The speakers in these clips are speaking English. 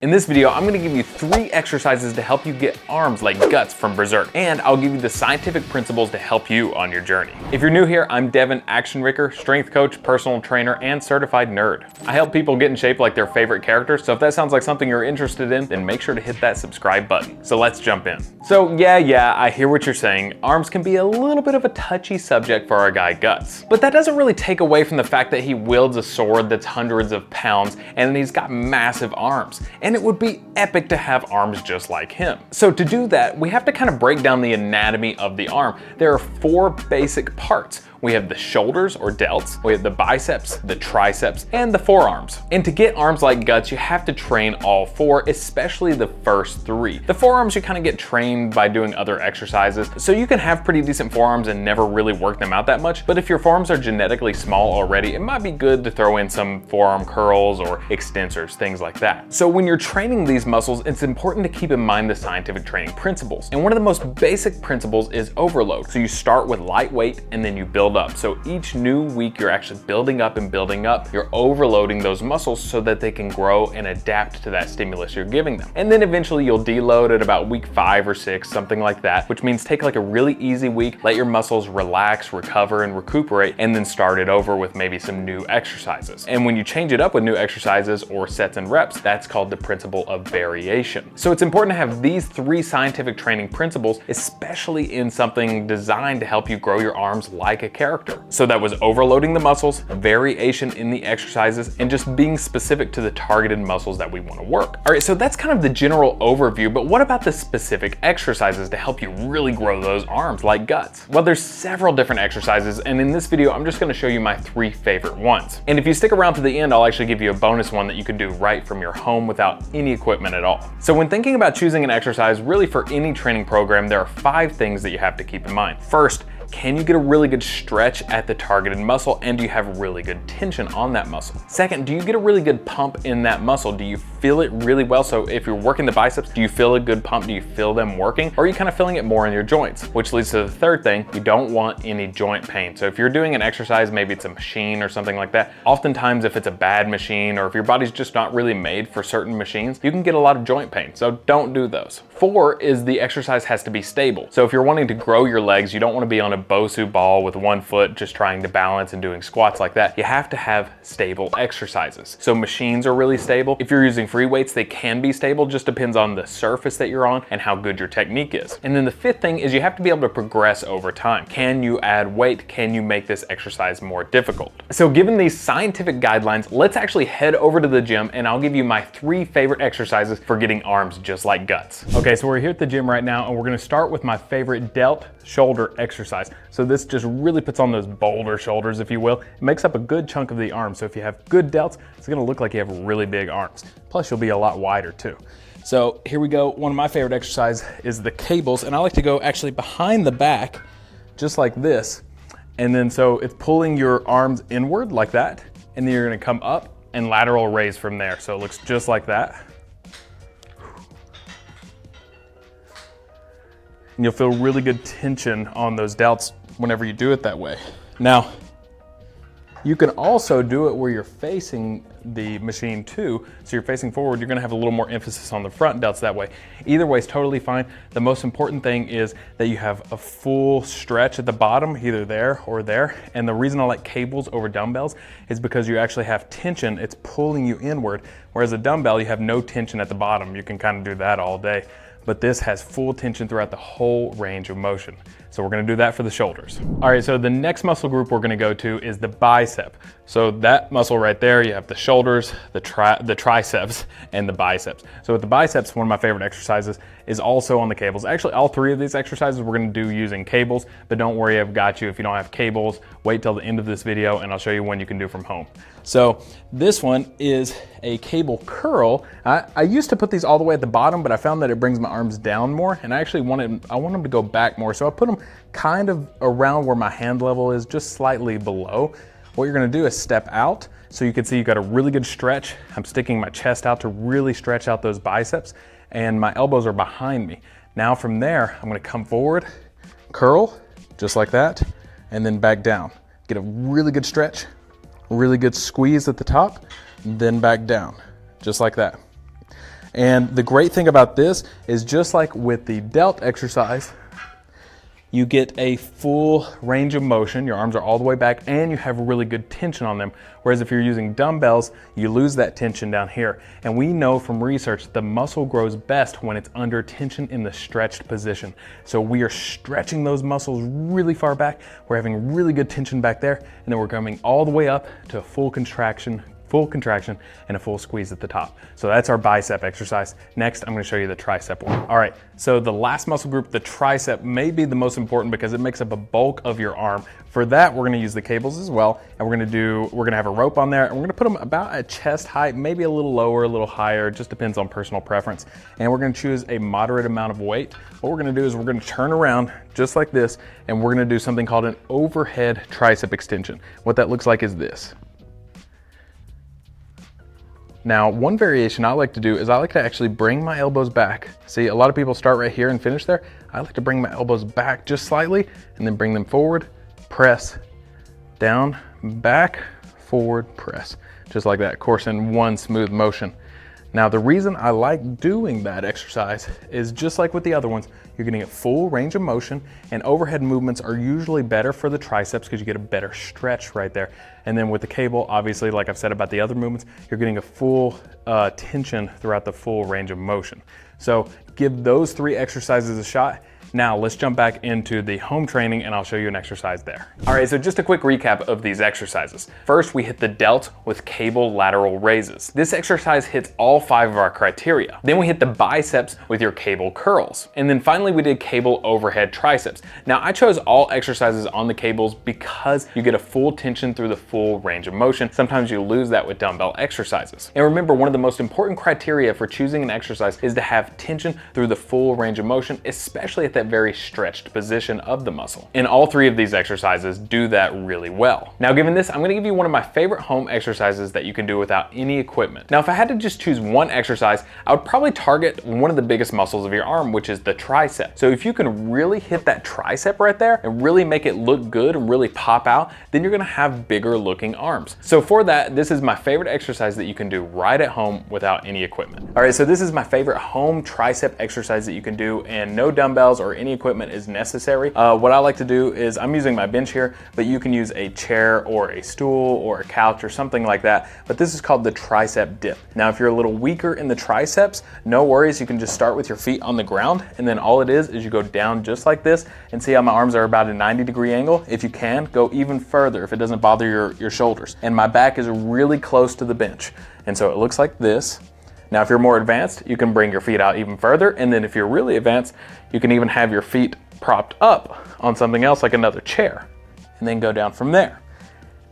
In this video, I'm gonna give you 3 exercises to help you get arms like Guts from Berserk, and I'll give you the scientific principles to help you on your journey. If you're new here, I'm Devin, action raker, strength coach, personal trainer, and certified nerd. I help people get in shape like their favorite characters, so if that sounds like something you're interested in, then make sure to hit that subscribe button. So let's jump in. So yeah, I hear what you're saying. Arms can be a little bit of a touchy subject for our guy Guts. But that doesn't really take away from the fact that he wields a sword that's hundreds of pounds, and he's got massive arms. And it would be epic to have arms just like him. So to do that, we have to kind of break down the anatomy of the arm. There are 4 basic parts. We have the shoulders or delts, we have the biceps, the triceps, and the forearms. And to get arms like Guts, you have to train all 4, especially the first 3. The forearms you kind of get trained by doing other exercises, so you can have pretty decent forearms and never really work them out that much, but if your forearms are genetically small already, it might be good to throw in some forearm curls or extensors, things like that. So when you're training these muscles, it's important to keep in mind the scientific training principles. And one of the most basic principles is overload. So you start with lightweight and then you build up. So each new week you're actually building up and building up. You're overloading those muscles so that they can grow and adapt to that stimulus you're giving them. And then eventually you'll deload at about week 5 or 6, something like that, which means take like a really easy week, let your muscles relax, recover, and recuperate, and then start it over with maybe some new exercises. And when you change it up with new exercises or sets and reps, that's called the principle of variation. So it's important to have these 3 scientific training principles, especially in something designed to help you grow your arms like a character. So that was overloading the muscles, variation in the exercises, and just being specific to the targeted muscles that we want to work. All right, so that's kind of the general overview, but what about the specific exercises to help you really grow those arms like Guts? Well, there's several different exercises, and in this video, I'm just gonna show you my 3 favorite ones. And if you stick around to the end, I'll actually give you a bonus one that you can do right from your home without any equipment at all. So when thinking about choosing an exercise, really for any training program, there are 5 things that you have to keep in mind. First, can you get a really good stretch at the targeted muscle, and do you have really good tension on that muscle? Second, do you get a really good pump in that muscle? Do you feel it really well? So if you're working the biceps, do you feel a good pump? Do you feel them working? Or are you kind of feeling it more in your joints? Which leads to the third thing, you don't want any joint pain. So if you're doing an exercise, maybe it's a machine or something like that, oftentimes if it's a bad machine or if your body's just not really made for certain machines, you can get a lot of joint pain. So don't do those. 4 is the exercise has to be stable. So if you're wanting to grow your legs, you don't want to be on a Bosu ball with one foot just trying to balance and doing squats like that. You have to have stable exercises. So machines are really stable. If you're using free weights, they can be stable, just depends on the surface that you're on and how good your technique is. And then the 5th thing is you have to be able to progress over time. Can you add weight? Can you make this exercise more difficult? So given these scientific guidelines, let's actually head over to the gym and I'll give you my 3 favorite exercises for getting arms just like Guts. Okay, so we're here at the gym right now and we're gonna start with my favorite delt shoulder exercise. So this just really puts on those boulder shoulders, if you will. It makes up a good chunk of the arm. So if you have good delts, it's gonna look like you have really big arms. Plus you'll be a lot wider too. So here we go. One of my favorite exercises is the cables, and I like to go actually behind the back, just like this. And then so it's pulling your arms inward like that, and then you're gonna come up and lateral raise from there. So it looks just like that. And you'll feel really good tension on those delts whenever you do it that way. Now, you can also do it where you're facing the machine too. So you're facing forward, you're gonna have a little more emphasis on the front delts that way. Either way is totally fine. The most important thing is that you have a full stretch at the bottom, either there or there. And the reason I like cables over dumbbells is because you actually have tension, it's pulling you inward. Whereas a dumbbell, you have no tension at the bottom. You can kind of do that all day. But this has full tension throughout the whole range of motion. So we're gonna do that for the shoulders. All right, so the next muscle group we're gonna go to is the bicep. So that muscle right there, you have the shoulders, the triceps, and the biceps. So with the biceps, one of my favorite exercises is also on the cables. Actually, all 3 of these exercises we're gonna do using cables, but don't worry, I've got you. If you don't have cables, wait till the end of this video and I'll show you one you can do from home. So this one is a cable curl. I used to put these all the way at the bottom, but I found that it brings my arms down more, and I actually want them to go back more. So I put them kind of around where my hand level is, just slightly below. What you're gonna do is step out. So you can see you got a really good stretch. I'm sticking my chest out to really stretch out those biceps, and my elbows are behind me. Now from there, I'm gonna come forward, curl, just like that, and then back down. Get a really good stretch, really good squeeze at the top, then back down, just like that. And the great thing about this is just like with the delt exercise, you get a full range of motion. Your arms are all the way back and you have really good tension on them. Whereas if you're using dumbbells, you lose that tension down here. And we know from research, the muscle grows best when it's under tension in the stretched position. So we are stretching those muscles really far back. We're having really good tension back there. And then we're coming all the way up to a full contraction and a full squeeze at the top. So that's our bicep exercise. Next, I'm gonna show you the tricep one. All right, so the last muscle group, the tricep, may be the most important because it makes up a bulk of your arm. For that, we're gonna use the cables as well, and we're gonna have a rope on there, and we're gonna put them about at chest height, maybe a little lower, a little higher, it just depends on personal preference. And we're gonna choose a moderate amount of weight. What we're gonna do is we're gonna turn around just like this, and we're gonna do something called an overhead tricep extension. What that looks like is this. Now, one variation I like to do is I like to actually bring my elbows back. See, a lot of people start right here and finish there. I like to bring my elbows back just slightly and then bring them forward, press, down, back, forward, press. Just like that, of course, in one smooth motion. Now, the reason I like doing that exercise is just like with the other ones, you're getting a full range of motion, and overhead movements are usually better for the triceps because you get a better stretch right there. And then with the cable, obviously, like I've said about the other movements, you're getting a full tension throughout the full range of motion. So give those 3 exercises a shot. Now let's jump back into the home training and I'll show you an exercise there. All right, so just a quick recap of these exercises. First, we hit the delt with cable lateral raises. This exercise hits all 5 of our criteria. Then we hit the biceps with your cable curls. And then finally, we did cable overhead triceps. Now I chose all exercises on the cables because you get a full tension through the full range of motion. Sometimes you lose that with dumbbell exercises. And remember, one of the most important criteria for choosing an exercise is to have tension through the full range of motion, especially at that very stretched position of the muscle. And all 3 of these exercises do that really well. Now, given this, I'm gonna give you one of my favorite home exercises that you can do without any equipment. Now, if I had to just choose one exercise, I would probably target one of the biggest muscles of your arm, which is the tricep. So if you can really hit that tricep right there and really make it look good and really pop out, then you're gonna have bigger looking arms. So for that, this is my favorite exercise that you can do right at home without any equipment. All right, so this is my favorite home tricep exercise that you can do, and no dumbbells or any equipment is necessary. What I like to do is I'm using my bench here, but you can use a chair or a stool or a couch or something like that. But this is called the tricep dip. Now, if you're a little weaker in the triceps, no worries. You can just start with your feet on the ground, and then all it is you go down just like this, and see how my arms are about a 90-degree angle. If you can, go even further if it doesn't bother your shoulders. And my back is really close to the bench. And so it looks like this. Now, if you're more advanced, you can bring your feet out even further. And then if you're really advanced, you can even have your feet propped up on something else like another chair and then go down from there.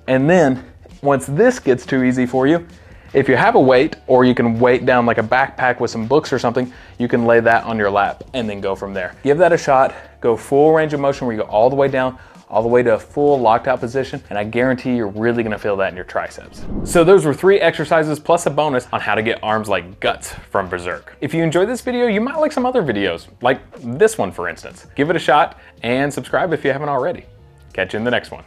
And then once this gets too easy for you, if you have a weight, or you can weight down like a backpack with some books or something, you can lay that on your lap and then go from there. Give that a shot, go full range of motion where you go all the way down, all the way to a full locked out position, and I guarantee you're really gonna feel that in your triceps. So those were 3 exercises plus a bonus on how to get arms like Guts from Berserk. If you enjoyed this video, you might like some other videos, like this one for instance. Give it a shot and subscribe if you haven't already. Catch you in the next one.